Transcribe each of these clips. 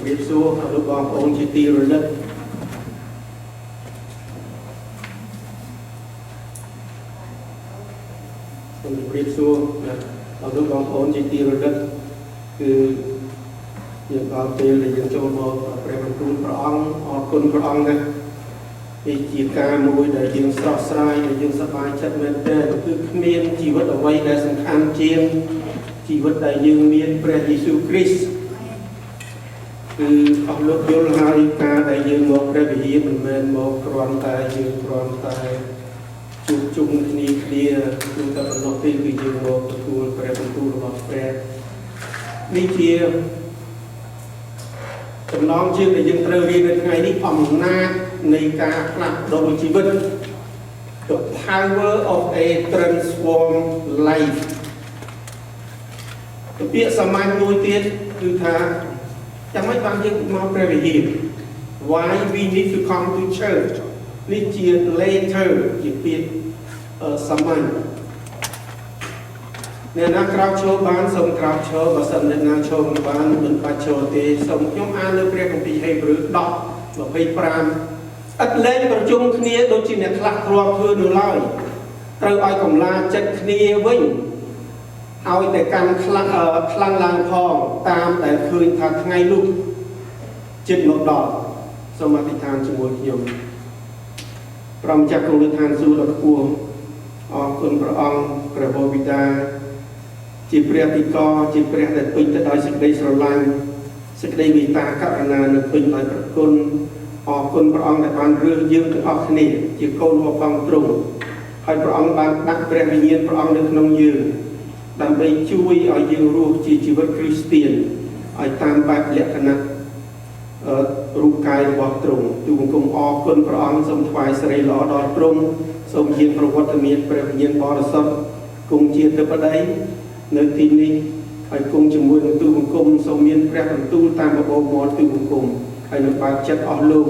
รีบสู้ลูกบอลองค์จิตีระลึกรีบสู้ลูกบอลองค์จิตีระลึกคือยังเอาเปลือยยังโจมเอาเปลือยมันตุ้นพระองค์ออกคนพระองค์นะมีจีการมวยได้ยังสอบสายได้ยังสบายชัดเจนคือเมียนชีวิตเอาไว้ได้สำคัญเจียงชีวิตได้ยังเมียนพระเยซูคริสต์คือเอาลูกโยนหายกาได้ยังมองพระบิดามันเป็นมองกรอนตายยังกรอนตายจุ่มนี้เคลียร์จุ่มตะวันออกที่คือยังมองประตูพระประตูระบบแปรนี่เทียมจำลองชื่อในยังเตอร์เรียนในไงนี่อำนาจในการผลักดันชีวิต the power of a transformed life เปียสมัยมวยเตี้ยคือท่าจะไม่บางยังมาเปรียบเทียบ why we need to come to church นี่เจีย later จีเปียสมัยเนี่ยนักกราบโชว์บ้านส่งกราบโชว์มาสั่งในงานโชว์บ้านเหมือนปาโชว์เตะส่งย่อมอ่านเรื่องเรียกของปีให้หรือดอกแบบไปปรามอัดเล่นประจุมคณีโดยจีเนี่ยคลักครัวเพื่อนดูไล่เติมไอ้ของลาจัดคณีวิ่งเอาแต่การคลังลางพองตามแต่คืนทางไงลูกจิตหมดดอกสมาธิทานจมูกยมพร้อมจากกรุงทานสู้ดอกพวงออกคุณพระองค์พระบวิดาจีเปรียติกอจีเปรียแต่ปิญจะได้สิกได้สลังสิกได้วิตากับอนาหนึ่งปิญได้ประคุณออกคุณพระองค์แต่บานเรื่องยืมถึงออกนี่จีโกนวัวฟังตรงให้พระองค์บานนักเปรียวิญญาณพระองค์นึกนงยืนดำไปช่วยเอายืนรู้ชีวิตคริสเตียนเอาตามแบบเละขณะรูปกายวัดตรงตูงคงออกคุณพระองค์ทรงถวายสรีล้อดอตรงทรงยืนประวัติเมียนเปรียวิญญาณบริสุทธิ์คงเชียร์เตปได้ในที่นี้ไอ้คงจมูกตู้บุญคุมสมีนแปรบตู้ตามระบบมอตู้บุญคุมไอ้นักบาดเจ็บออกลูก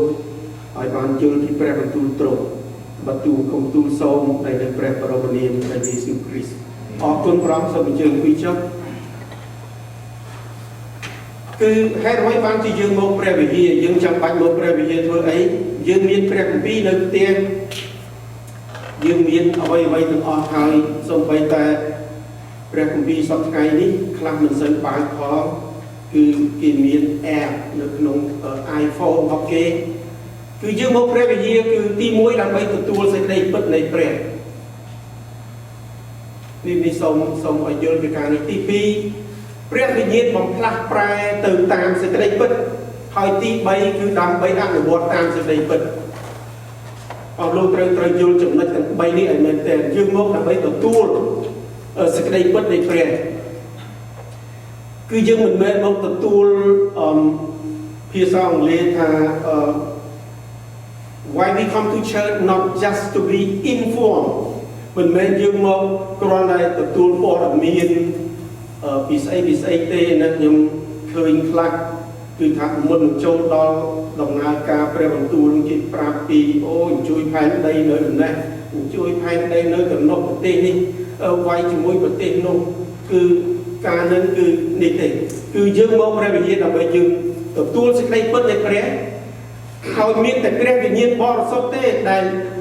ไอ้บานเจอที่แปรบตู้ตรงประตูคุมตู้โซมในในแปรปรบเนียนในเยซูคริสต์ออกคนพร้อมสมเจอคุยจับคือให้ไว้บางที่ยังโมแปรวิธียังจำปัจโมแปรวิธีเท่าไอ้ยังมีแปรปีในเตียงยังมีเอาไว้ถึงออกไทยส่งไปแต่เรื่องของปีสองไงนี้คลามันเสริมปลายพอคือกินมีแอร์หรือขนมไอโฟนโอเคคือยืมมาเปรย์ไปเยี่ยคือตีมวยดันไปตัวใส่ในปิดในเปรย์นี่มีส่งเอาเยอะในการนี้ตีปีเปรย์ไปเยี่ยผมพลักแปรตื่นตามใส่ในปิดหอยตีใบคือดำใบอันหรือบดตามใส่ในปิดเอาลูกเตยยืมจุดนั้นใบนี้ไอ้เมนแต่ยืมมาดันไปตัวสกัดปิดในเปรย์คือยังเหมือนเมื่อเราตัดตัวพี่สาวเรียนทาง why we come to church not just to be informed เหมือนเมื่อยังมองกรณีตัดตัวพอดมีนปีไซเต้นั้นยังเคยคลักคือทางมันโจดอลดำนาการเปรย์บรรทุกจิตปราปีโอ้ช่วยภายในเนื้อนะช่วยภายในเนื้อกับนกประเทศนี้ไว้จมูกประเทศนู้นคือการนั้นคือนี่เองคือยืมมองเปรย์วิญญาณเราไปยืมตัวสิ่งใดเปิดในเปรย์เขามีแต่เปรย์วิญญาณบริสุทธิ์ได้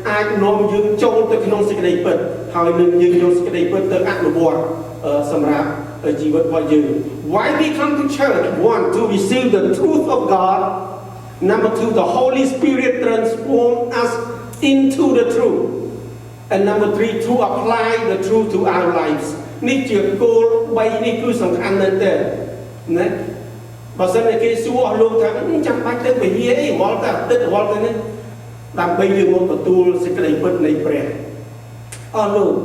อาจน้อมยืมจงตัวขนมสิ่งใดเปิดเขาหนึ่งยืมโยสิ่งใดเปิดตัวอันบวชสำหรับชีวิตพอยืม Why we come to church? One, to receive the truth of God. Number two, the Holy Spirit transform us into the truth. And number three, to apply the truth to our lives. นี่เกี่ยวกับโกลใบนี่คือสำคัญนั่นเองนะบางส่วนในที่สู้อารมณ์ทางจำเป็นต้องไปเฮียไอ้วอลต์ติดวอลต์นี่ตามไปยืมประตูสกัดเปิดในเปรย์อารมณ์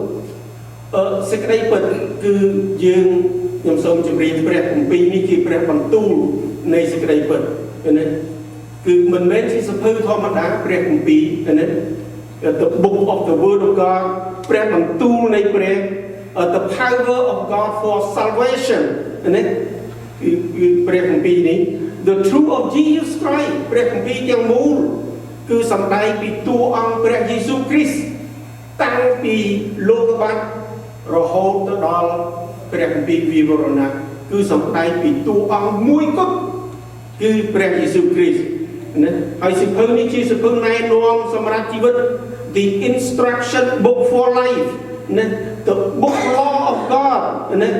สกัดเปิดคือยืมยมสมจุเรียนเปรย์ของปีนี้คือเปรย์บรรทุกในสกัดเปิดนี่คือมันไม่ใช่สเปอร์ธรรมดาเปรย์ของปีนี่the book of the word of God เปรย์บรรทุกในเปรย์ the power of God for salvation นี่คือเปรย์ของปีนี้ the truth of Jesus Christ เปรย์ของปีอย่างมูลคือสำได้ปีตัวองค์เปรย์เยซูคริสต์ตั้งปีโลกบัตรรโหตดอลเปรย์ของปีวิวรณะคือสำได้ปีตัวองค์มวยกุศ គឺព្រះយេស៊ូវគ្រីស្ទណាហើយសិភៅនេះជាសិភៅណែនាំសម្រាប់ជីវិត The instruction book for life ណា The book law of God ណា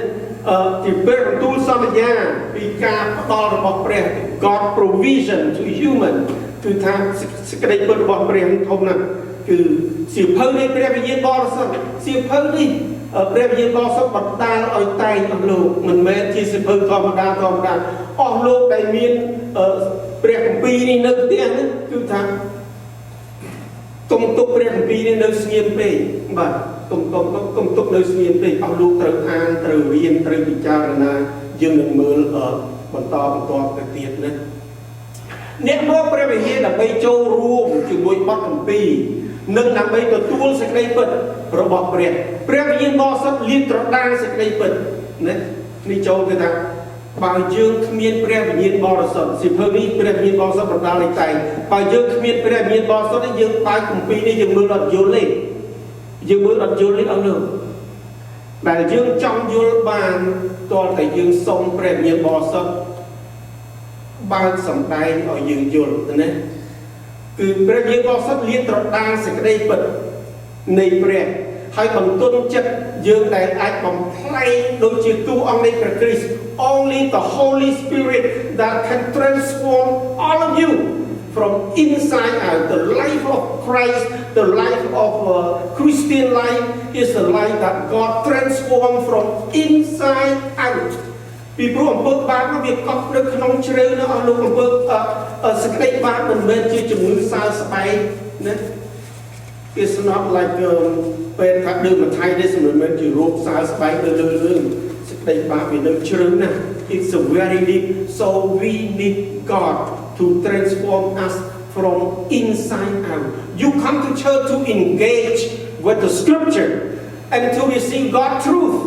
ជាព្រះបន្ទូលសន្យាពីការផ្ដល់របស់ព្រះ God provision to human គឺថាសេចក្តីពិតរបស់ព្រះធំណាស់គឺសៀវភៅនៃព្រះវិញ្ញាណបរិសុទ្ធសៀវភៅនេះព្រះវិញ្ញាណបរិសុទ្ធបណ្ដាលឲ្យតែងអស់លោកមិនមែនជាសៀវភៅធម្មតាអស់លោកដែលមានព្រះគម្ពីរនេះនៅផ្ទះនេះគឺថាកុំទុកព្រះគម្ពីរនេះនៅស្ងៀមពេកបាទកុំទុកនៅស្ងៀមពេកអស់លោកត្រូវអានត្រូវរៀនត្រូវពិចារណាយើងនឹងមើលបន្តទៅទៀតណាអ្នកមកព្រះវិហារដើម្បីចូលរួមជាមួយបទគម្ពីរនិងដើម្បីទទួលសេចក្តីពិតរបស់ព្រះវិញ្ញាណបរិសុទ្ធលាតត្រដាងសេចក្តីពិតណានេះចូលគឺថាបើយើងគ្មានព្រះវិញ្ញាណបរិសុទ្ធសិភៅនេះព្រះវិញ្ញាណបរិសុទ្ធបណ្ដាលឲ្យតែងបើយើងគ្មានព្រះវិញ្ញាណបរិសុទ្ធនេះយើងបើកគម្ពីរនេះយើងមើលអត់យល់ទេយើងមើលអត់យល់ទេអស់លោកដែលយើងចង់យល់បានតើតែយើងសុំព្រះវិញ្ញាណបរិសុទ្ធបើកសម្ដែងឲ្យយើងយល់ណាគឺព្រះវិញ្ញាណបរិសុទ្ធលាតត្រដាងសេចក្តីពិតនៃព្រះហើយបន្ទន់ចិត្តយើងដែលអាចបំផ្លែងដូចជាតួអង្គនៃព្រះគ្រីស្ទ Only the Holy Spirit that can transform all of you from inside out. The life of Christ, the life of Christian life is the life that God transforms from inside out. ពីព្រោះអំពើបាបនោះវាកប់នៅក្នុងជ្រៅនៅអស់លោកអំពើសេចក្តីបាបមិនមែនជាជំងឺសើស្បែកណា It's not like ពេលថាដើមមួយថ្ងៃនេះមិនមែនជារោគសើស្បែកនៅលើសេចក្តីបាបវានៅជ្រៅណាស់ It's a very deep so we need God to transform us from inside out. You come to church to engage with the scripture and to receive God's truth.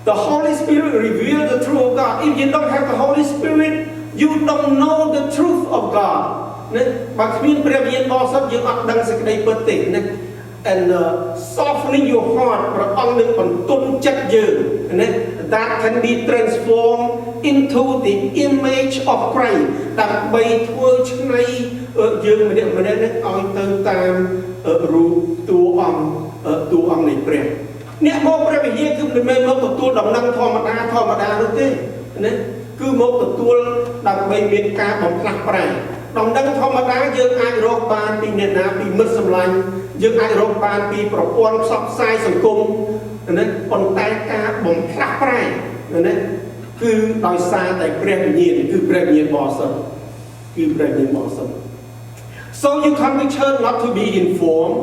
The Holy Spirit reveals the truth of God. If you don't have the Holy Spirit, you don't know the truth of God. ណាបើគ្មានព្រះវិញ្ញាណបរិសុទ្ធយើងអត់ដឹងសេចក្តីពិតទេណា and softening your heart ព្រះអង្គនឹងបន្ទន់ចិត្តយើងណា that can be transformed into the image of Christ ដើម្បីធ្វើឆ្នៃយើងម្នាក់ៗនេះឲ្យទៅតាមរូបតួអង្គនៃព្រះអ្នកមកព្រះវិហារគឺមិនមែនមកទទួលដំណឹងធម្មតានោះទេណាគឺមកទទួលដើម្បីមានការបំផ្លាស់ប្រែដំណឹងធម្មតាយើងអាចរកបានពីអ្នកណាពីមិត្តសម្លាញ់យើងអាចរកបានពីប្រព័ន្ធផ្សព្វផ្សាយសង្គមណាប៉ុន្តែការបំផ្លាស់ប្រែណាគឺដោយសារតែព្រះវិញ្ញាណគឺព្រះវិញ្ញាណបរិសុទ្ធគឺព្រះវិញ្ញាណបរិសុទ្ធ So you come to church not to be informed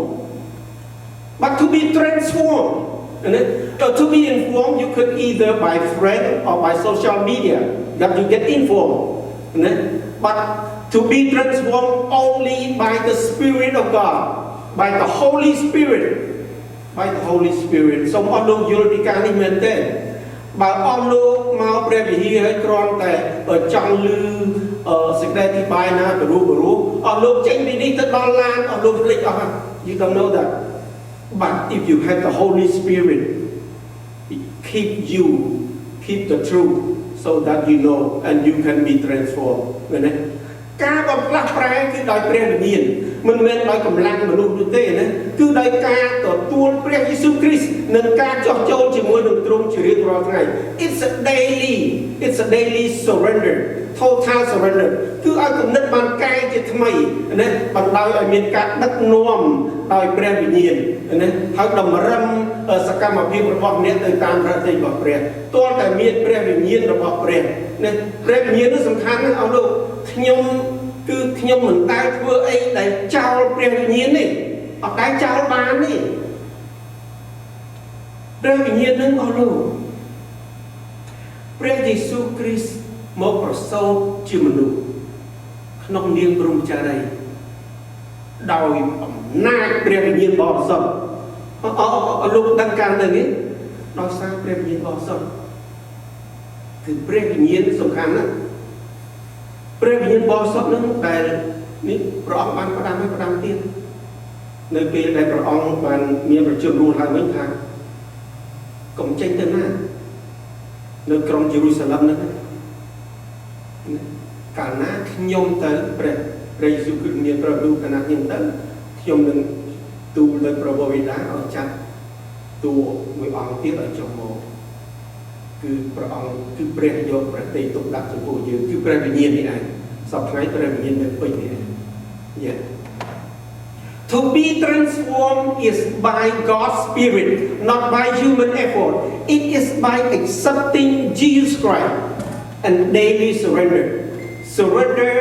but to be transformed. To be informed, you could either by friend or by social media that you get informed. But to be transformed only by the Spirit of God, by the Holy Spirit, by the Holy Spirit. So អស់លោកយល់ពីការនេះមែនទេបើអស់លោកមកព្រះវិហារឲ្យគ្រាន់តែចង់លឺសេចក្តីអធិប្បាយណាព្រោះអស់លោកចេញពីនេះទៅដល់ឡានអស់លោកភ្លេចអស់ You don't know that. But if you have the Holy Spirit, it keep the truth so that you know and you can be transformed. ការបំផ្លាស់ប្រែគឺដោយព្រះវិញ្ញាណមិនមែនដោយកម្លាំងមនុស្សនោះទេណាគឺដោយការទទួលព្រះយេស៊ូវគ្រីស្ទនិងការចោះចូលជាមួយនឹងទ្រង់ជារៀងរាល់ថ្ងៃ It's a daily surrender total surrender គឺឲ្យគំនិតបានកែជាថ្មីណាបណ្ដោយឲ្យមានការដឹកនាំដោយព្រះវិញ្ញាណណាហើយតម្រឹមសកម្មភាពរបស់អ្នកទៅតាមប្រតិបត្តិរបស់ព្រះទាល់តែមានព្រះវិញ្ញាណរបស់ព្រះណាព្រះវិញ្ញាណនោះសំខាន់ណាស់អស់លោកខ្ញុំមិនដែលធ្វើអីដែលចោលព្រះវិញ្ញាណនេះអត់ដែលចោលបានទេព្រះវិញ្ញាណនឹងអស់លោកព្រះយេស៊ូវគ្រីស្ទមកប្រសូតជាមនុស្សក្នុងនាមព្រហ្មចារីដោយអំណាចព្រះវិញ្ញាណបរិសុទ្ធលោកដឹងការទៅនេះដោយសារព្រះវិញ្ញាណបរិសុទ្ធគឺព្រះវិញ្ញាណសំខាន់ណាស់ព្រះវិញ្ញាណបរិសុទ្ធនឹងដែលនេះព្រះអង្គបានផ្ដាំទៀតនៅពេលដែលព្រះអង្គបានមានប្រជញ្ញរស់ឡើងវិញថាកុំចេញទៅណានៅក្រុងយេរូសាឡិមហ្នឹង កាលណាខ្ញុំទៅព្រះយេស៊ូវគ្រីស្ទមានប្រពន្ធកាលណាខ្ញុំទៅខ្ញុំនឹងទូលទៅព្រះបិតាឲ្យចាត់តួមួយអង្គទៀតឲ្យចុះមកគឺព្រះអង្គគឺព្រះយកប្រតិទុកដាក់ចំពោះយើងគឺព្រះវិញ្ញាណនេះឯងសពថ្ងៃព្រះវិញ្ញាណនៅពេញនេះឯង Yeah. To be transformed is by God's Spirit, not by human effort. It is by accepting Jesus Christ and daily surrender. Surrender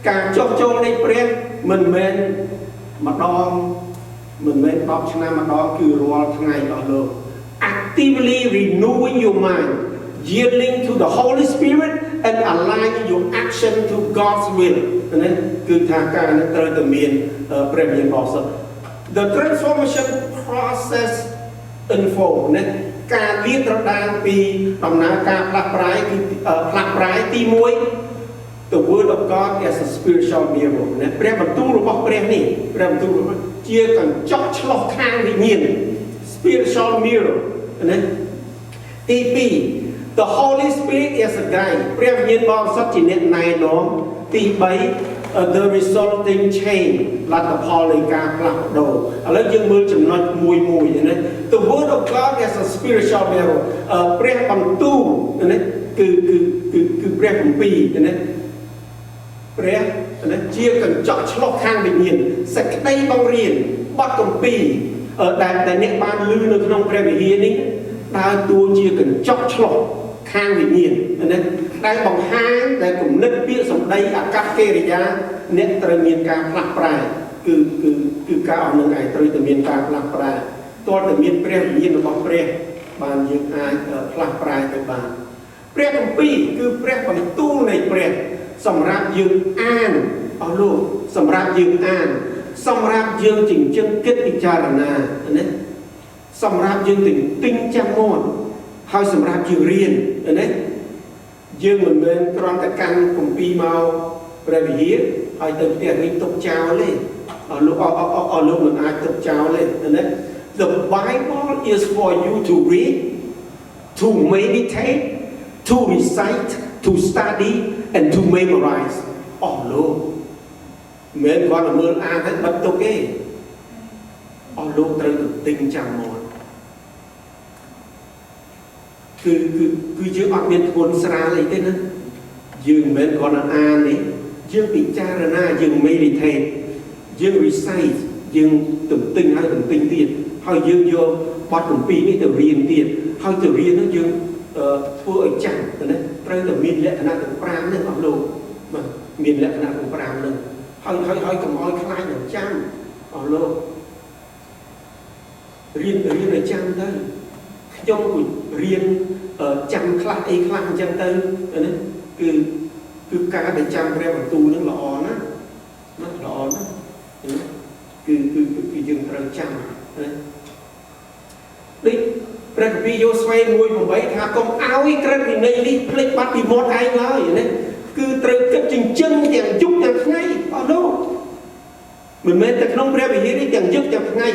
ការចុះចូលនៃព្រះមិនមែនម្ដងមិនមែន10ឆ្នាំម្ដងគឺរាល់ថ្ងៃដល់លោក Actively renewing your mind, yielding to the Holy Spirit and aligning your action to God's will. ណាគឺថាការនឹងត្រូវតែមានព្រះវិញ្ញាណបរិសុទ្ធ The transformation process unfold ណាការលាតត្រដាងពីដំណើរការផ្លាស់ប្រែគឺផ្លាស់ប្រែទី1 The word of God as a spiritual mirror ណាព្រះបន្ទូលរបស់ព្រះនេះព្រះបន្ទូលរបស់ជាកញ្ចក់ឆ្លុះខាងវិញ្ញាណ spiritual mirror ណាទី2 The Holy Spirit is a guide ព្រះវិញ្ញាណបរិសុទ្ធជាអ្នកណែនាំទី3 the resulting change លទ្ធផលនៃការផ្លាស់ប្ដូរឥឡូវយើងមើលចំណុចមួយណា The word of God as a spiritual mirror ព្រះបន្ទូលណាគឺព្រះគម្ពីរណាព្រះណាជាកញ្ចក់ឆ្លុះខាងវិញ្ញាណសេចក្តីបង្រៀនបទគម្ពីរដែលអ្នកបានឮនៅក្នុងព្រះវិហារនេះដើរតួជាកញ្ចក់ឆ្លុះខាងវិញ្ញាណណាដែលបង្ហាញដែលគំនិតពាក្យសម្ដីអាកប្បកិរិយាអ្នកត្រូវមានការផ្លាស់ប្រែគឺការអស់នឹងឯងត្រូវតែមានការផ្លាស់ប្រែទាល់តែមានព្រះវិញ្ញាណរបស់ព្រះបានយើងអាចផ្លាស់ប្រែទៅបានព្រះគម្ពីរគឺព្រះបន្ទូលនៃព្រះសម្រាប់យើងអានអស់លោកសម្រាប់យើងអានសម្រាប់យើងចិញ្ចឹមគិតពិចារណាណាសម្រាប់យើងទិញចាំមាត់ហើយសម្រាប់យើងរៀនណាយើងមិនមែនគ្រាន់តែកាន់គម្ពីរមកព្រះវិហារហើយទៅផ្ទះវិញទុកចោលទេលោកមិនអាចទុកចោលទេណា The Bible is for you to read, to meditate, to recite, to study and to memorize លោកមិនគាត់មើលអានហើយបិទទុកទេលោកត្រូវទិញចាំមកគឺយើងអត់មានធ្ងន់ស្រាលអីទេណាយើងមិនមែនគាត់អានទេយើងពិចារណាយើង meditate យើង recite យើងទិញហើយទិញទៀតហើយយើងយកបទគម្ពីរនេះទៅរៀនទៀតហើយទៅរៀននោះយើងធ្វើឲ្យចាំទៅណាត្រូវតែមានលក្ខណៈទាំង5ហ្នឹងអស់លោកបាទមានលក្ខណៈទាំង5ហ្នឹងហើយកុំឲ្យខ្លាចនឹងចាំអស់លោករៀនឲ្យចាំទៅខ្ញុំរៀនចាំខ្លះអីខ្លះអញ្ចឹងទៅណាគឺការដែលចាំព្រះបន្ទូលហ្នឹងល្អណាស់ល្អណាស់គឺយើងត្រូវចាំណាដូចព្រះគម្ពីរយោស្វែង 1:8 ថាកុំឲ្យក្រឹតវិន័យនេះភ្លេចបាត់ពីមាត់ឯងឡើយណាគឺត្រូវគិតចិញ្ចឹមទាំងយប់ទាំងថ្ងៃអស់លោកមិនមែនតែក្នុងព្រះវិហារនេះទាំងយប់ទាំងថ្ងៃ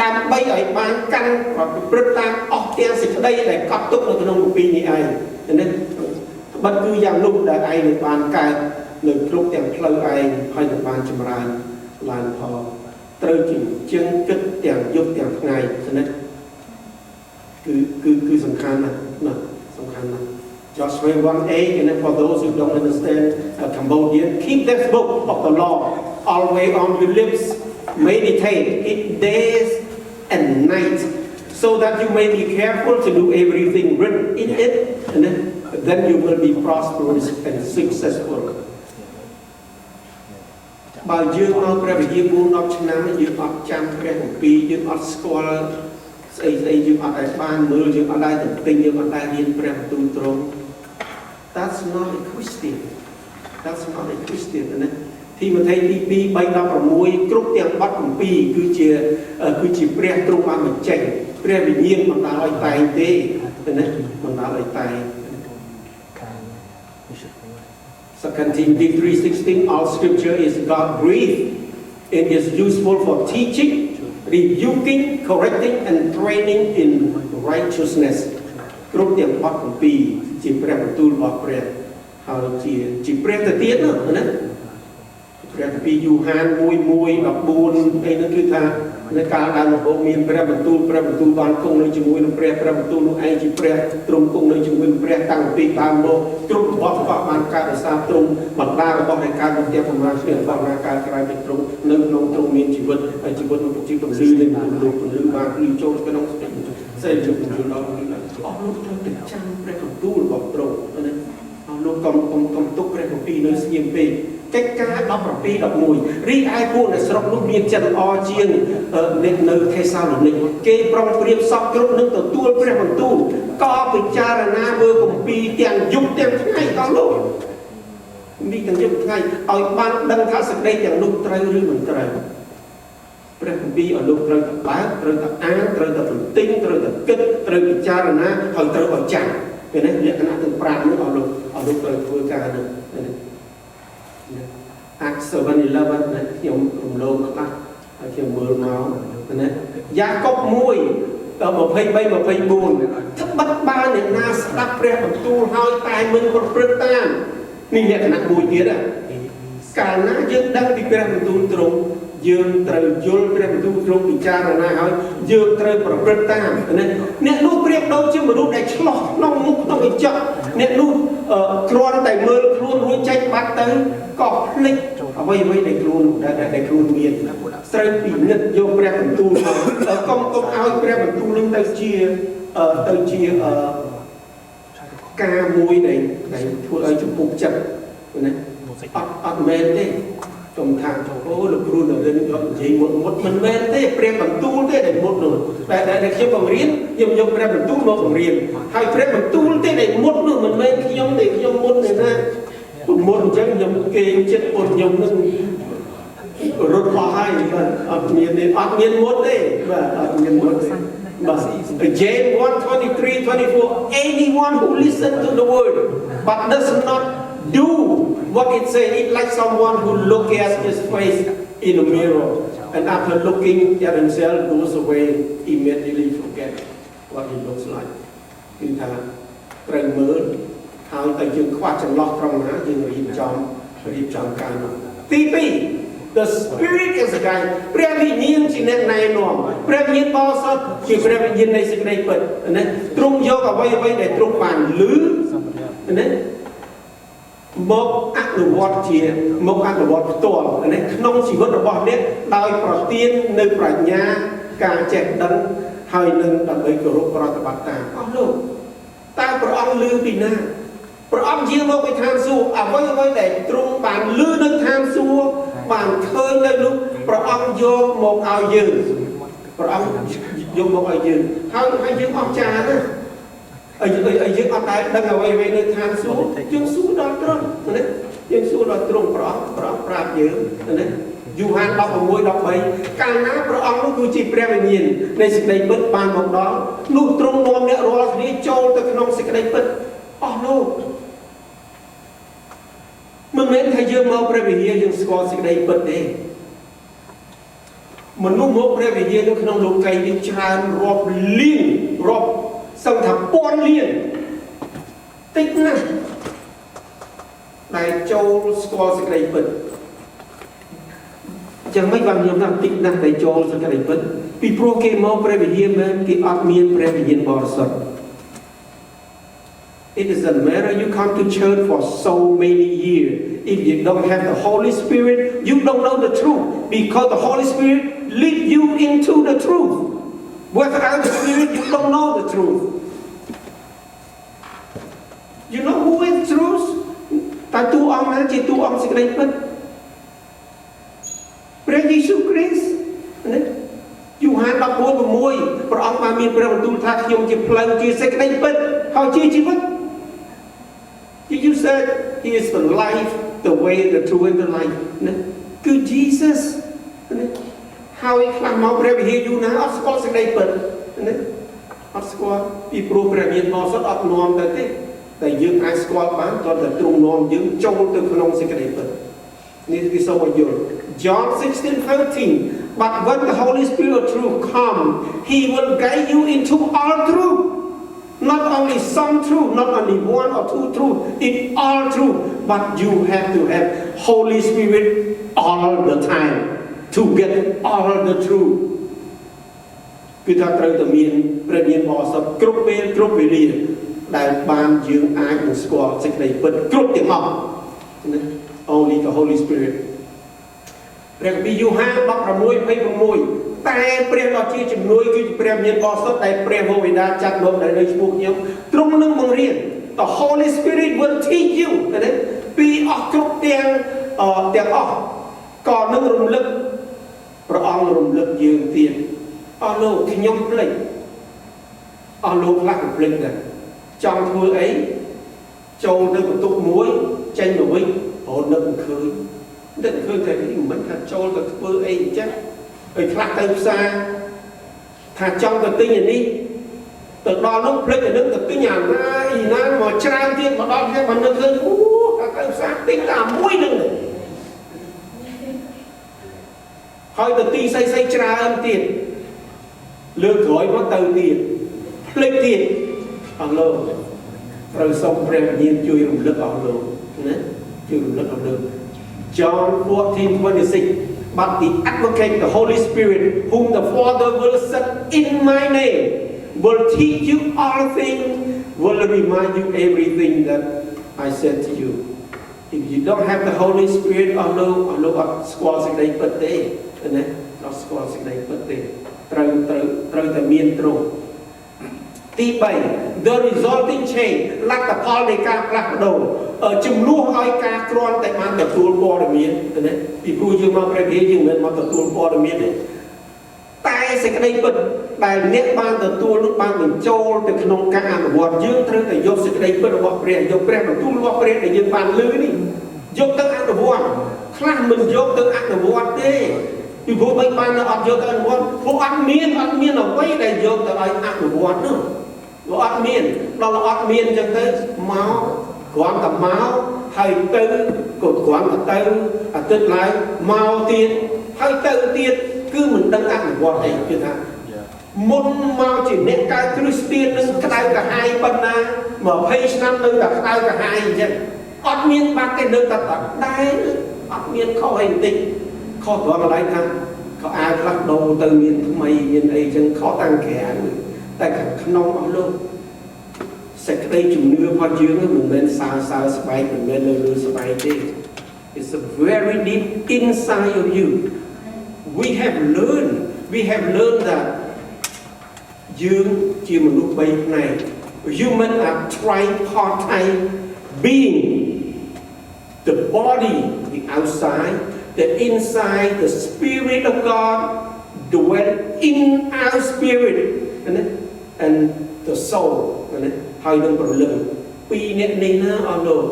ដើម្បីឲ្យបានកាន់ប្រព្រឹត្តតាមអស់ទាំងសេចក្តីដែលកត់ទុកនៅក្នុងគម្ពីរនេះឯងណាបិទគឺយ៉ាងនោះដែលឯងនឹងបានកើតនៅគ្រប់ទាំងផ្លូវឯងហើយនឹងបានចម្រើនឡើងផងត្រូវចិញ្ចឹមគិតទាំងយប់ទាំងថ្ងៃណាគឺសំខាន់ណាស់សំខាន់ណាស់ Joshua 1:8 and for those who don't understand Cambodian keep this book of the law always on your lips meditate it days and night so that you may be careful to do everything written in it and then you will be prosperous and successful បើយើងមកព្រះវិហារ 4-10 ឆ្នាំយើងអត់ចាំព្រះគម្ពីរយើងអត់ស្គាល់ស្អីយើងអត់ដែលបានមើលយើងអត់ដែលទិញយើងអត់ដែលរៀនព្រះបន្ទូលត្រង់ That's not a Christian ណាទីម៉ូថេទី2:3-16គ្រប់ទាំងបទគម្ពីរគឺជាព្រះទ្រង់បានបញ្ចេញព្រះវិញ្ញាណបណ្ដាលឲ្យតែងទេណាបណ្ដាលឲ្យតែង 2 Timothy 3:16 all scripture is God breathed it is useful for teaching rebuking correcting and training in righteousness គ្រប់ទាំងបទគម្ពីរជាព្រះបន្ទូលរបស់ព្រះហ ហើយជាព្រះទៅទៀតណាព្រះទៅពីយូហាន1:14អីនោះគឺថានៅកាលដែលលោកមានព្រះបន្ទូលបានគង់នៅជាមួយនឹងព្រះបន្ទូលនោះឯងជាព្រះទ្រង់គង់នៅជាមួយនឹងព្រះតាំងពីដើមមកគ្រប់របស់បានកើតដោយសារទ្រង់បណ្ដារបស់នៃការបន្ទាបប្រមាណគ្នារបស់ការកើតក្រោយពីទ្រង់នៅក្នុងទ្រង់មានជីវិតហើយជីវិតនោះជាពន្លឺនៃលោកពន្លឺបានលឺចូលក្នុងសេចក្ដីពន្លឺដល់អស់លោកត្រូវតែចាំព្រះបន្ទូលរបស់ទ្រង់ណាអស់លោកកុំទុកព្រះគម្ពីរនៅស្ងៀមពេកកិច្ចការ17:11រីឯពួកនៅស្រុកនោះមានចិត្តល្អជាងនៅថេសាឡូនីកគេប្រុងប្រៀបសពគ្រប់នឹងទទួលព្រះបន្ទូលក៏ពិចារណាមើលគម្ពីរទាំងយប់ទាំងថ្ងៃអស់លោកនេះទាំងយប់ថ្ងៃឲ្យបានដឹងថាសេចក្តីទាំងនោះត្រូវឬមិនត្រូវព្រះគម្ពីរឲ្យលោកត្រូវតែបើកត្រូវតែអានត្រូវតែបន្ទិញត្រូវតែគិតត្រូវពិចារណាហើយត្រូវឲ្យចាំពេលនេះលក្ខណៈទាំង5នេះឲ្យលោកត្រូវធ្វើការនោះActs 7:11ណាខ្ញុំរំលងខ្លះហើយខ្ញុំមើលមកណាយ៉ាកុប1 23-24ត្បិតបើអ្នកណាស្ដាប់ព្រះបន្ទូលហើយតែមិនប្រព្រឹត្តតាមនេះលក្ខណៈមួយទៀតកាលណាយើងដឹងពីព្រះបន្ទូលទ្រង់យើងត្រូវយល់ព្រះបន្ទូលទ្រង់ពិចារណាហើយយើងត្រូវប្រព្រឹត្តតាមណាអ្នកនោះប្រៀបដូចជាមនុស្សដែលឆ្លោះក្នុងមុខក្នុងកញ្ចក់អ្នកនោះគ្រាន់តែមើលខ្លួនរួចចេញបាត់ទៅក៏ភ្លេចអ្វីដែលខ្លួនមានត្រូវពិនិត្យយកព្រះបន្ទូលមកកុំឲ្យព្រះបន្ទូលនឹងទៅជាការមួយដែលធ្វើឲ្យចំពុកចិត្តណាអត់មែនទេកុំថាអូលោកគ្រូនៅរឿងយកនិយាយមុតមិនមែនទេព្រះបន្ទូលទេដែលមុតនោះតែខ្ញុំបង្រៀនខ្ញុំយកព្រះបន្ទូលមកបង្រៀនហើយព្រះបន្ទូលទេដែលមុតនោះមិនមែនខ្ញុំទេខ្ញុំមុតទេណាមុតអញ្ចឹងខ្ញុំគេចិត្តពុតខ្ញុំនឹងរត់បោះហើយអត់មានមុតទេបាទអត់មានមុតទេបាទ James 1:23-24 anyone who listen to the word but does not do what it says it like someone who look at his face in a mirror and after looking at himself goes away immediately forget what he looks like គឺថាត្រូវមើលហើយតែយើងខ្វះចន្លោះត្រង់ណាយើងរៀបចំការនោះទី2 The Spirit is a guide ព្រះវិញ្ញាណជាអ្នកណែនាំព្រះវិញ្ញាណបរិសុទ្ធជាព្រះវិញ្ញាណនៃសេចក្តីពិតណាទ្រង់យកអ្វីដែលទ្រង់បានឮណាមកអនុវត្តផ្ទាល់ណាក្នុងជីវិតរបស់អ្នកដោយប្រទាននៅប្រាជ្ញាការចេះដឹងហើយនឹងដើម្បីគោរពប្រតិបត្តិតាមអស់លោកតើព្រះអង្គឮពីណាព្រះអង្គយាងមកពីឋានសួគ៌អ្វីដែលទ្រង់បានឮនៅឋានសួគ៌បានឃើញនៅនោះព្រះអង្គយកមកឲ្យយើងហើយយើងអស្ចារ្យណាស់ហើយយើងអត់ដែលដឹងអ្វីនៅឋានសួគ៌យើងសួរដល់ទ្រង់ណាយើងសួរដល់ទ្រង់ព្រះអង្គប្រាប់យើងណាយូហាន 16:13 កាលណាព្រះអង្គនោះគឺជាព្រះវិញ្ញាណនៃសេចក្តីពិតបានមកដល់នោះទ្រង់នាំអ្នករាល់គ្នាចូលទៅក្នុងសេចក្តីពិតអស់លោកមិនមែនថាយើងមកព្រះវិហារយើងស្គាល់សេចក្តីពិតទេមនុស្សមកព្រះវិហារនៅក្នុងលោកីនេះច្រើនរាប់លានរាប់សឹងថាពាន់លានតិចណាស់ដែលចូលស្គាល់សេចក្តីពិតយ៉ាងម៉េចបានខ្ញុំថាតិចណាស់ដែលចូលសេចក្តីពិតពីព្រោះគេមកព្រះវិហារមែនគេអត់មានព្រះវិញ្ញាណបរិសុទ្ធIt doesn't matter you come to church for so many years. If you don't have the Holy Spirit, you don't know the truth. Because the Holy Spirit leads you into the truth. Without the Spirit, you don't know the truth. You know who is truth? តែតួអង្គណាជាតួអង្គសេចក្តីពិតព្រះយេស៊ូវគ្រីស្ទណាយូហាន 14:6 ព្រះអង្គបានមានព្រះបន្ទូលថាខ្ញុំជាផ្លូវជាសេចក្តីពិតហើយជាជីវិតYou said he is the life, the way, the truth and the life. ណាគឺ Jesus ណាហើយខ្លះមកព្រះវិហារយូរណាស់អត់ស្គាល់សេចក្តីពិតណាអត់ស្គាល់ពីព្រោះព្រះវិញ្ញាណបរិសុទ្ធអត់នាំទៅទេតែយើងអាចស្គាល់បានតើទ្រង់នាំយើងចូលទៅក្នុងសេចក្តីពិតនេះគឺសូមឲ្យយល់ John 16:13 But when the Holy Spirit of truth come, he will guide you into all truth. ព្រះយេស៊ូវគ្រីស្ទព្រះអង្គជាព្រះវិញ្ញាណបរិសុទ្ធព្រះអង្គនឹងនាំអ្នករាល់គ្នាទៅក្នុងសេចក្តីពិត He Not only some truth, not only one or two truth, it's all truth. But you have to have Holy Spirit all the time to get all the truth. គឺថាត្រូវតែមានព្រះវិញ្ញាណបរិសុទ្ធគ្រប់ពេលគ្រប់វេលាដែលបានយើងអាចនឹងស្គាល់សេចក្តីពិតគ្រប់ទាំងអស់ Only the Holy Spirit ព្រះគម្ពីរយូហាន 16:26 តែព្រះដ៏ជាជំនួយគឺជាព្រះវិញ្ញាណបរិសុទ្ធដែលព្រះវរបិតាចាត់មកនៅលើឈ្មោះខ្ញុំទ្រង់នឹងបង្រៀន The Holy Spirit will teach you ណាពីអស់គ្រប់ទាំងអស់ក៏នឹងរំលឹកព្រះអង្គរំលឹកយើងទៀតអស់លោកខ្ញុំភ្លេចអស់លោកខ្លះភ្លេចដែរចង់ធ្វើអីចូលទៅបន្ទប់មួយចេញមកវិញរត់នឹកមិនឃើញតែមិនថាចូលទៅធ្វើអីអញ្ចឹងឲ្យខ្លះទៅផ្សារថាចង់ទៅទិញអានេះទៅដល់នោះភ្លេចទៅនឹងទៅទិញអាណាមកច្រើនទៀតមកដល់គេមិននឹកឃើញអូទៅផ្សារទិញតែមួយនឹងហើយទៅទីស្អីច្រើនទៀតលើកក្រោយមកទៅទៀតភ្លេចទៀតអស់លោកត្រូវសូមព្រះវិញ្ញាណជួយរំលឹកអស់លោកណាជួយរំលឹកអស់លោក John 14:26 But the advocate the Holy Spirit whom the Father will send in my name will teach you all things will remind you everything that I said to you If you don't have the Holy Spirit អស់លោកអត់ស្គាល់សេចក្តីពិតទេណាអត់ស្គាល់សេចក្តីពិតទេត្រូវតែមានទ្រង់ទី3 The resulting change លទ្ធផលនៃការផ្លាស់ប្ដូរជំនួសឲ្យការគ្រាន់តែបានទទួលព័ត៌មានណាពីព្រោះយើងមកព្រះវិហារយើងមិនមកទទួលព័ត៌មានទេតែសេចក្តីពិតដែលអ្នកបានទទួលនោះបានបញ្ចូលទៅក្នុងការអនុវត្តយើងត្រូវតែយកសេចក្តីពិតរបស់ព្រះយកព្រះបន្ទូលរបស់ព្រះដែលយើងបានឮនេះយកទៅអនុវត្តខ្លះមិនយកទៅអនុវត្តទេពីព្រោះមិនបានអត់យកទៅអនុវត្តព្រោះអត់មានអ្វីដែលយកទៅឲ្យអនុវត្តនោះបើអត់មានដល់អត់មានអញ្ចឹងទៅមកគ្រាន់តែមកហើយទៅក៏គ្រាន់តែទៅអាទិត្យឡើងមកទៀតហើយទៅទៀតគឺមិនដឹងអនុវត្តអីគឺថាមុនមកជាអ្នកកើតគ្រីស្ទាននឹងក្តៅក្រហាយប៉ុណ្ណា20ឆ្នាំនៅតែក្តៅក្រហាយអញ្ចឹងអត់មានបាត់ទេនៅតែដែរអត់មានខុសអីបន្តិចខុសត្រង់កន្លែងថាเขาអាវផ្លាស់ដូរទៅមានថ្មីមានអីចឹងខុសតាំងក្រៅតែក្នុងអស់លោកសេចក្តីជំនឿរបស់យើងមិនមែនសើស្បែកមិនមែនលើស្បែកទេ It's a very deep inside of you we have learned that យើងជាមនុស្ស3ផ្នែក human are tripartite being the body the outside the inside the spirit of God dwell in our spirit and the soul ហើយនឹងព្រលឹងពីរអ្នកនេះណាអស់លោក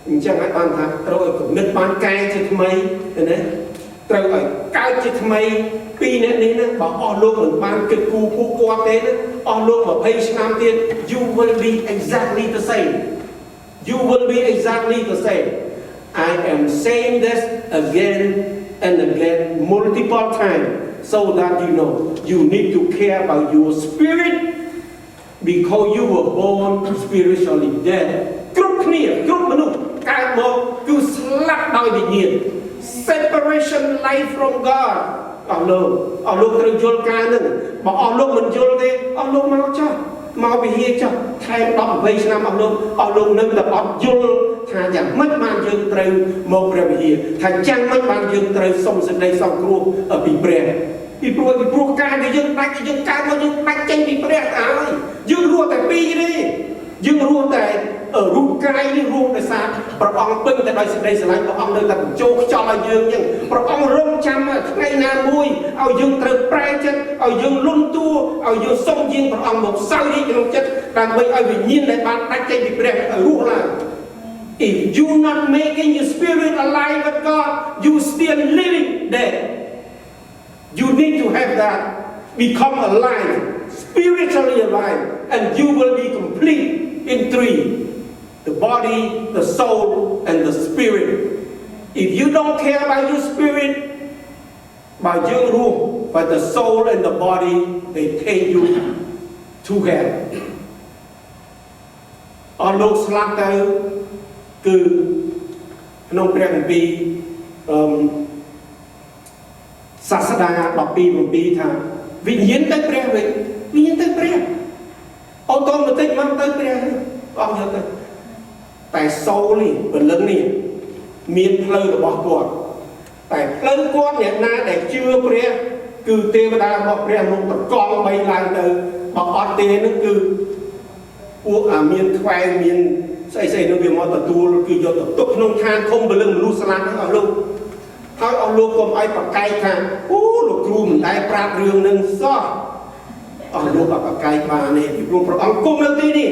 អញ្ចឹងឲ្យបានថាត្រូវឲ្យគំនិតបានកែជាថ្មីណាត្រូវឲ្យកើតជាថ្មីពីរអ្នកនេះណាបើអស់លោកមិនបានគិតគូរពួកគាត់ទេណាអស់លោក20ឆ្នាំទៀត you will be exactly the same I am saying this again and again multiple times so that you know you need to care about your spirit because you were born spiritually dead គ្រប់គ្នាគ្រប់មនុស្សកើតមកគឺស្លាប់ដោយវិញ្ញាណ separation life from God អស់លោកត្រូវយល់ការនឹងបើអស់លោកមិនយល់ទេអស់លោកមកចុះមកវិហារចុះថែម10-20ឆ្នាំអស់លោកនឹងតែអត់យល់ថាយ៉ាងម៉េចបានយើងត្រូវមកព្រះវិហារថាយ៉ាងម៉េចបានយើងត្រូវសុំសេចក្តីសង្គ្រោះពីព្រះពីព្រោះការដែលយើងដាច់យើងកើតមកយើងដាច់ចេញពីព្រះហើយយើងរស់តែពីរទេយើងរស់តែរូបកាយនេះរស់ដោយសារព្រះអង្គពឹងតែដោយសេចក្តីស្រឡាញ់ព្រះអង្គនៅតែបញ្ចូលខ្យល់ឲ្យយើងអញ្ចឹងព្រះអង្គរងចាំថ្ងៃណាមួយឲ្យយើងត្រូវប្រែចិត្តឲ្យយើងលន់តួឲ្យយើងសុំយាងព្រះអង្គមកសោយរាជក្នុងចិត្តដើម្បីឲ្យវិញ្ញាណដែលបានដាច់ចេញពីព្រះឲ្យរស់ឡើង If you not making your spirit alive with God you still living dead You need to have that become alive, spiritually alive, and you will be complete in three. The body, the soul, and the spirit. If you don't care about your spirit, by your room, by the soul and the body, they take you to hell. អស់លោកស្លាប់ទៅគឺក្នុងព្រះគម្ពីរសាស្តា12:7ថាវិញ្ញាណទៅព្រះវិញវិញ្ញាណទៅព្រះអូតូម៉ាទិកមកទៅព្រះអស់យកទៅតែសូលនេះពលឹងនេះមានផ្លូវរបស់គាត់តែផ្លូវគាត់អ្នកណាដែលជឿព្រះគឺទេវតារបស់ព្រះលោកតកង់3ឡើងទៅបើអត់ទេនឹងគឺពួកមានខ្វែងមានស្អីៗនឹងវាមកទទួលគឺយកទៅទុកក្នុងឋានឃុំពលឹងមនុស្សស្លាប់ហ្នឹងអស់លោកហើយអស់លោកកុំឲ្យប្រកែកថាអូលោកគ្រូមិនដែលប្រាប់រឿងនឹងសោះអស់លោកអត់ប្រកែកបានទេពីព្រោះព្រះអង្គគង់នៅទីនេះ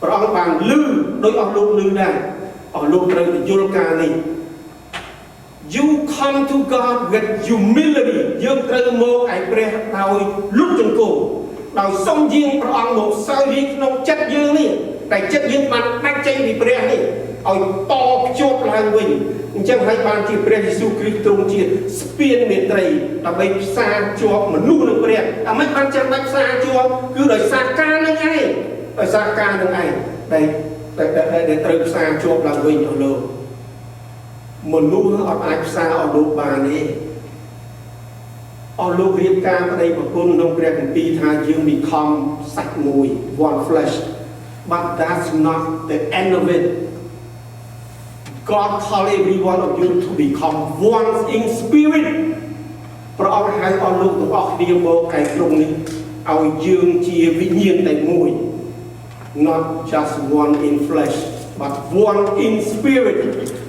ព្រះអង្គបានលឺដោយអស់លោកលឺដែរអស់លោកត្រូវទៅយល់ការនេះ You come to God with humility យើងត្រូវមកឯព្រះដោយលុតជង្គង់ដោយសុំយាងព្រះអង្គមកសោយរាជក្នុងចិត្តយើងនេះតែចិត្តយើងបានដាច់ចេញពីព្រះនេះឲ្យតភ្ជាប់ឡើងវិញអញ្ចឹងហើយបានជាព្រះយេស៊ូវគ្រីស្ទទ្រង់ជាស្ពានមេត្រីដើម្បីផ្សារជាប់មនុស្សនឹងព្រះតែមិនបានចាំបាច់ផ្សារជាប់គឺដោយសារការនឹងឯងដោយសារការនឹងឯងដែលត្រូវផ្សារជាប់ឡើងវិញអស់លោកមនុស្សអត់អាចផ្សារអស់លោកបានទេអស់លោករៀបការប្តីប្រពន្ធក្នុងព្រះគម្ពីរថាយើងមានខំសាច់មួយ one flesh but that's not the end of it God call every one of you to become one in spirit ព្រះអង្គហៅអស់លោកទាំងអស់គ្នាមកឯត្រង់នេះឲ្យយើងជាវិញ្ញាណតែមួយ not just one in flesh but one in spirit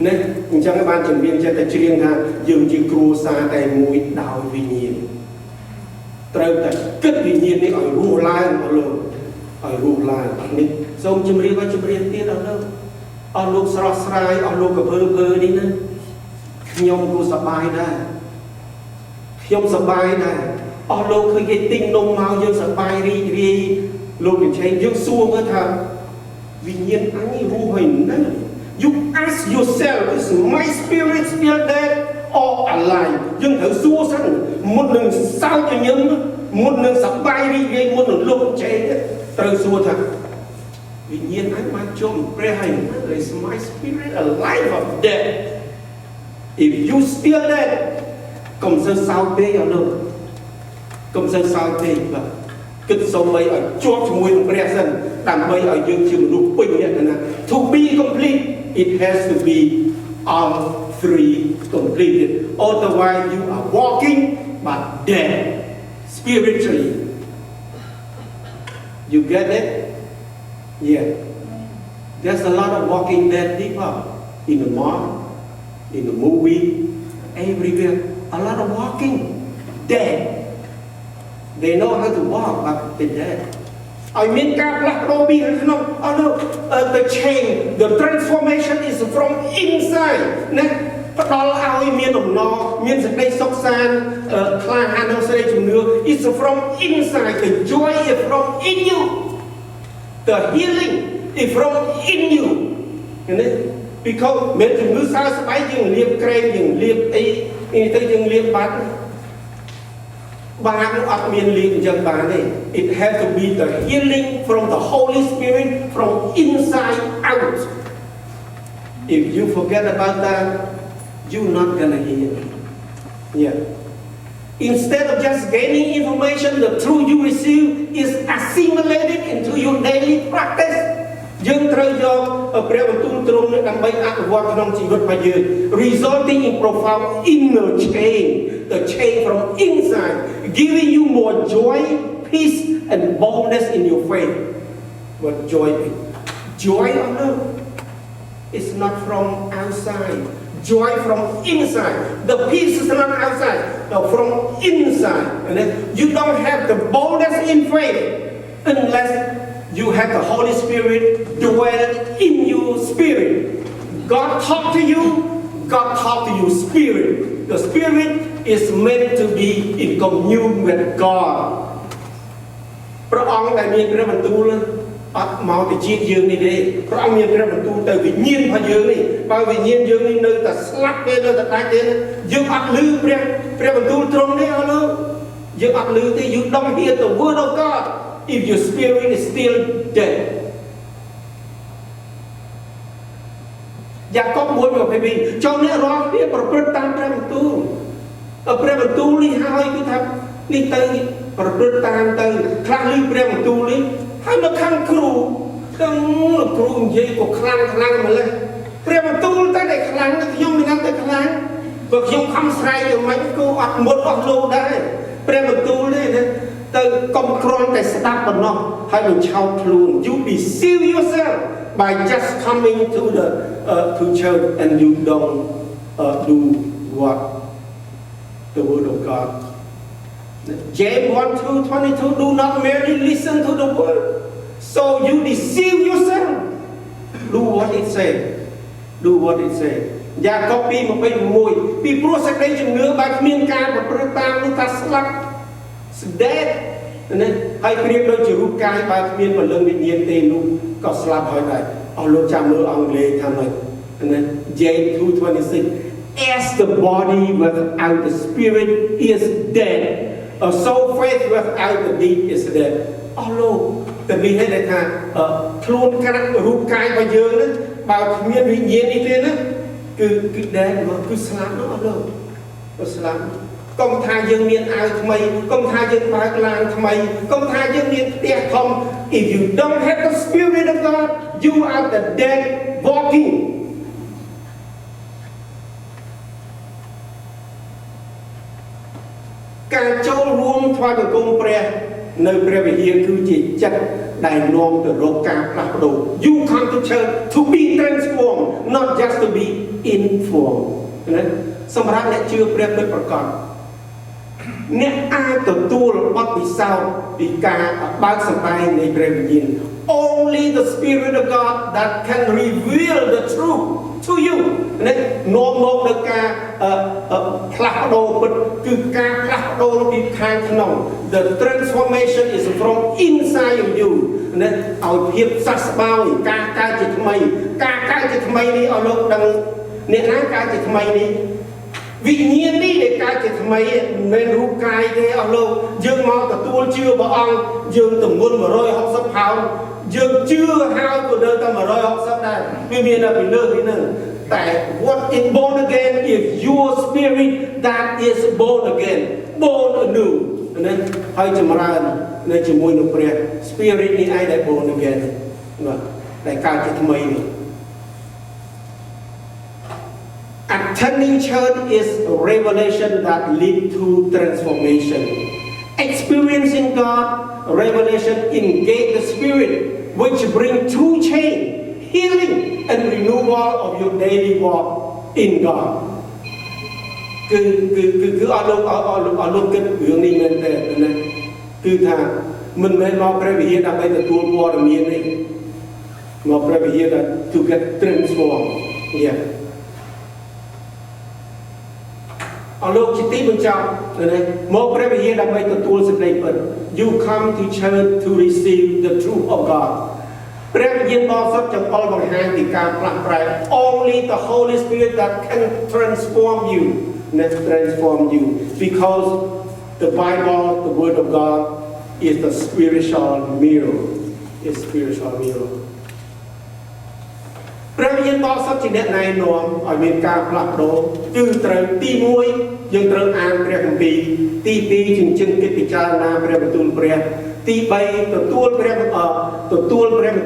ណាអញ្ចឹងបានជំរាបចិត្តតែច្រៀងថាយើងជាគ្រួសារតែមួយដោយវិញ្ញាណត្រូវតែគិតវិញ្ញាណនេះឲ្យរស់ឡើងអស់លោកឲ្យរស់ឡើងនេះសូមជម្រាបទៀតអស់លោកអស់លោកស្រស់ស្រាយអស់លោកកភើនេះណាខ្ញុំក៏សប្បាយដែរខ្ញុំសប្បាយដែរអស់លោកឃើញគេទិញនំមកយើងសប្បាយរីករាយលោកនិយាយយើងសួរមើលថាវិញ្ញាណអញរស់ហើយណា You ask yourself is my spirit still dead or alive យើងត្រូវសួរសិនមុននឹងសោកញញឹមមុននឹងសប្បាយរីករាយមុននឹងលោកជេរត្រូវសួរថាវិញ្ញាណអញបានជុំព្រះហើយ Is my spirit alive or dead If you still dead កុំសើសោកពេកអត់លោកកុំសើសោកពេកបាទគិតសូមឲ្យជាប់ជាមួយនឹងព្រះសិនដើម្បីឲ្យយើងជាមនុស្សពេញលក្ខណៈ To be complete it has to be all three completed otherwise you are walking but dead spiritually you get it yeah there's a lot of walking dead people in the mall in the movie everywhere a lot of walking dead they know how to walk but they're dead I mean ការផ្លាស់ប្ដូរពីក្នុងអត់ the change the transformation is from inside ណាផ្ដល់ឲ្យមានដំណរមានសេចក្តីសុខសាន្តក្លាហាននិងសេចក្តីជំនឿ is from inside the joy is from in you the healing is from in you ណា because មានជំងឺសើស្បែកយើងលាបក្រែមយើងលាបអីទៅយើងលាបបាត់បានអត់មានលៀងអញ្ចឹងបានទេ It has to be the healing from the Holy Spirit from inside out If you forget about that you're not gonna heal Yeah Instead of just gaining information the truth you receive is assimilated into your daily practice យើងត្រូវយកព្រះបន្ទូលទ្រង់នេះដើម្បីអនុវត្តក្នុងជីវិតរបស់យើង resulting in profound inner change the change from inside giving you more joy peace and boldness in your faith what joy is joy or no it's not from outside joy from inside the peace is not outside no from inside and then you don't have the boldness in faith unless you have the Holy Spirit dwell in your spirit. God talk to you. God talk to your spirit. The spirit is meant to be in commune with God. ព្រះអង្គដែលមានព្រះបន្ទូលអត់មកទៅជាតិយើងនេះទេព្រះអង្គមានព្រះបន្ទូលទៅវិញ្ញាណរបស់យើងនេះបើវិញ្ញាណយើងនេះនៅតែស្លាប់ទេនៅតែដាច់ទេយើងអត់ឮព្រះបន្ទូលទ្រង់នេះអត់លោកយើងអត់ឮទេ You don't hear the word of God if your spirit is still dead យ៉ាកុប1:22ចូលអ្នករាល់គ្នាប្រព្រឹត្តតាមព្រះបន្ទូលព្រះបន្ទូលនេះហើយគឺថានេះទៅប្រព្រឹត្តតាមទៅខ្លះឮព្រះបន្ទូលនេះហើយមកខាងគ្រូទាំងលោកគ្រូនិយាយក៏ខ្លាំងម្ល៉េះព្រះបន្ទូលតែខ្លាំងខ្ញុំមិនដឹងតែខ្លាំងបើខ្ញុំខំស្រែកយ៉ាងម៉េចគូអត់មុតអស់លោដែរព្រះបន្ទូលនេះទៅកុំគ្រាន់តែស្ដាប់ប៉ុណ្ណោះហើយនឹងឆោតខ្លួន you deceive yourself by just coming to the to church and you don't do what the word of God James 1:22 do not merely listen to the word so you deceive yourself do what it says do what it says យ៉ាកុប2:26ពីព្រោះសេចក្តីជំនឿបើគ្មានការប្រព្រឹត្តតាមនោះថាស្លាប់ស្ដេចណាហើយប្រៀបដូចជារូបកាយបើគ្មានពលឹងវិញ្ញាណទេនោះក៏ស្លាប់ហើយដែរអស់លោកចាំមើលអង់គ្លេសថាម៉េចណា James 2:26 as the body without the spirit is dead so faith without the deed is dead អស់លោកតែមានតែថាខ្លួនក្រាក់រូបកាយរបស់យើងហ្នឹងបើគ្មានវិញ្ញាណនេះទេណាគឺដែរគឺស្លាប់នោះអស់លោកគឺស្លាប់កុំថាយើងមានអាវថ្មីកុំថាយើងបើកឡានថ្មីកុំថាយើងមានផ្ទះធំ if you don't have the spirit of God you are the dead walking ការចូលរួមថ្វាយបង្គំព្រះនៅព្រះវិហារគឺជាចិត្តដែលនាំទៅរកការផ្លាស់ប្ដូរ you come to church to be transformed not just to be informed ណាសម្រាប់អ្នកជឿព្រះពិតប្រាកដអ្នកអាចទទួលបទពិសោធន៍ពីការបើកសម្ដែងនៃព្រះវិញ្ញាណ only the spirit of God that can reveal the truth to you នេះនាំមកដល់ការផ្លាស់ប្ដូរពិតគឺការផ្លាស់ប្ដូរពីខាងក្នុង the transformation is from inside of you នេះឲ្យភាពសះស្បើយការកើតជាថ្មីការកើតជាថ្មីនេះឲ្យលោកដឹងអ្នកណាកើតជាថ្មីនេះវិញ្ញាណនេះដែលកើតជាថ្មីមិនមែនរូបកាយទេអស់លោកយើងមកទទួលជឿព្រះអង្គយើងទម្ងន់160ផោនយើងជឿហើយក៏នៅតែ160ដែរវាមានតែពីលើពីហ្នឹងតែ what is born again is your spirit that is born again born anew ណាហើយចម្រើននៅជាមួយនឹងព្រះ spirit នេះឯងដែល born again បាទដែលកើតជាថ្មីនេះAttending church is a revelation that leads to transformation. Experiencing God, revelation engage the spirit, which bring true change, healing, and renewal of your daily walk in God. គឺអត់លោកគិតរឿងនេះមែនទេណាគឺថាមិនមែនមកព្រះវិហារដើម្បីទទួលព័ត៌មានទេមកព្រះវិហារ to get transformed. Yeah. អរលោកជាទីបញ្ចប់ណាមកព្រះវិហារដើម្បីទទួលសេចក្តីពិត You come to church to receive the truth of God ព្រះវិញ្ញាណបរិសុទ្ធចង្អុលបង្ហាញពីការផ្លាស់ប្រែ Only the Holy Spirit that can transform you because the Bible the word of God is the spiritual mirror is spiritual mirror ព្រះវិញ្ញាណបរិសុទ្ធជាអ្នកណែនាំឲ្យមានការផ្លាស់ប្ដូរគឺត្រូវទី1យើងត្រូវអានព្រះគម្ពីរទី2ជំនឿគិតពិចារណាព្រះបន្ទូលព្រះទី3ទទួលព្រះបន្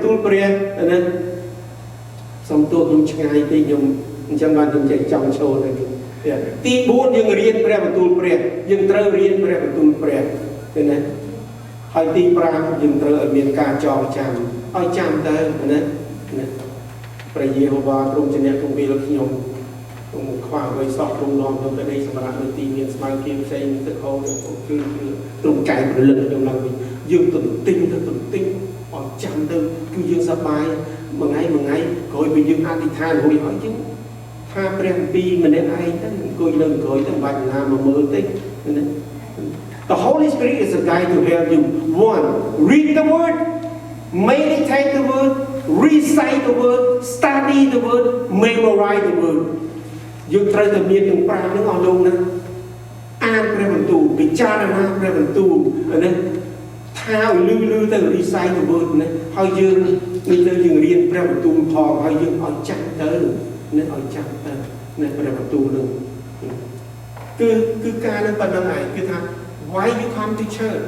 ទូលព្រះណាសំទោសខ្ញុំឆ្ងាយពេកខ្ញុំអញ្ចឹងបានខ្ញុំចេះចង់ចូលទៅទី4យើងរៀនព្រះបន្ទូលព្រះយើងត្រូវរៀនព្រះបន្ទូលព្រះឃើញទេហើយទី5យើងត្រូវឲ្យមានការចងចាំឲ្យចាំទៅណាព្រះយេហូវ៉ាទ្រង់ជាអ្នកគម្ពីរខ្ញុំខ្ញុំខ្វះអ្វីសោះទ្រង់នាំខ្ញុំទៅដីសម្រាប់នៅទីមានស្មៅគៀមផ្សេងទឹកហូរគឺទ្រង់កែប្រលឹងខ្ញុំឡើងវិញយើងទៅទិញអត់ចាំទៅគឺយើងសប្បាយមួយថ្ងៃក្រោយពេលយើងអធិដ្ឋានរួចហើយយើងថាព្រះគម្ពីរម្នាក់ឯងទៅអង្គុយនៅក្រោយទៅបាច់ណាមកមើលតិចណា The Holy Spirit is a guide to help you. 1. Read the word, meditate the word, recite the word, study the word, memorize the word. យើងត្រូវតែមានទាំង5ហ្នឹងអស់លោកណាអានព្រះបន្ទូលពិចារណាព្រះបន្ទូលណាថាឲ្យលឺទៅ recite the word ណាហើយយើងរៀនព្រះបន្ទូលផងហើយយើងឲ្យចាំទៅ nên ở chặt nên phải làm tu nữa cứ ca nên phần này cứ thằng why you come to church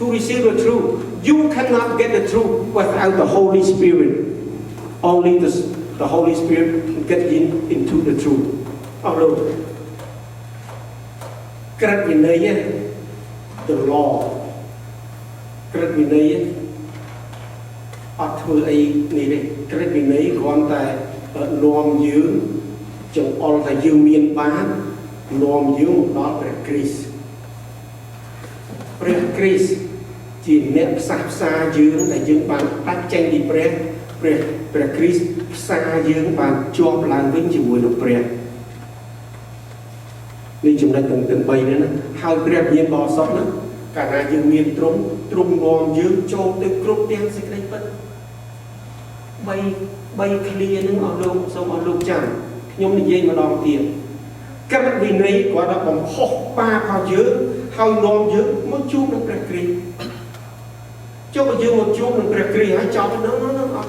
to receive the truth you cannot get the truth without the Holy Spirit only the Holy Spirit can get into the truth although cái gì này the law cái gì này ở thôi ấy này cái gì này còn tại norm dưới trong all tại dương miền bán norm dưới một đó là Christ Christ chỉ nẹp xa dưới tại dương bán tách tranh đi Christ xa dưới bán cho làm vinh chỉ mùi đượcนี่จุดนั้นตึงไปเนี่ยนะหาเปรียบเทียบบอสนะการงานยืมเมียนตรงงอมยืมโจมตึงกรุบเตียงสิกได้ปั๊บใบเคลียนึงเอาลงส่งเอาลงจังยมนี่เย็นมาลองเตียงกับวินัยกว่าเราบอกหกปาเขาเยอะเขานอมเยอะมันจุ่มในประกรีเจ้าไปยืมมันจุ่มในประกรีให้เจ้าไปนั่งเอา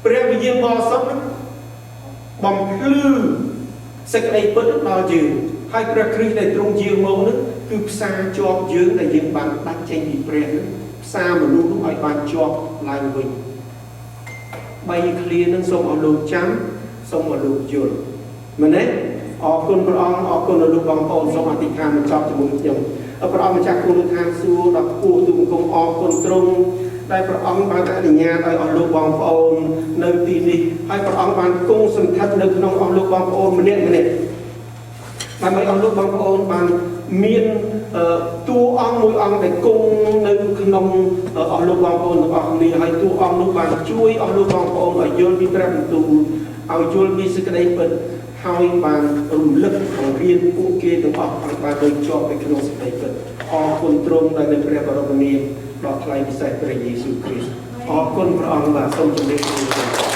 เปรียบเทียบบอสนะบ่มพลื้สิกได้ปั๊บเรายืมให้ประครีในตรงยืมโมนึกคือซาจอบยืมในยืมบันดักเจงดีเปรนซาเหมือนลูกไอ้บันจอบลายวิ่งใบเคลียนั้นส่งเอาลูกจ้ำส่งเอาลูกยุนมันเนี่ยออกคนพระองค์ออกคนลูกบางคนส่งอธิษฐานมันจอบจมูกยังพระองค์มาจากคนทางสู้ดอกปูตุ่มคงออกคนตรงได้พระองค์บางอนุญาตให้เอาลูกบางคนในที่นี้ให้พระองค์บางกุ้งสัมผัสในขนมเอาลูกบางคนมันเนี่ยแต่ไม่เอาลูกบางคนบางเมียนตัวองมวยองแต่กุ้งในขนมเอาลูกบางคนออกนี่ให้ตัวองลูกบางช่วยเอาลูกบางคนเอาโยนมีแรงตูเอาโยนมีสกัดเปิดให้บางรุ่มลึกของเรียนผู้เกย์ต้องออกบางโดยชอบไปขนมสกัดเปิดออกคนตรงในพระบรมเนียมดอกไม้พิเศษพระเยซูคริสต์ออกคนพระองค์มาทรงจำเริญ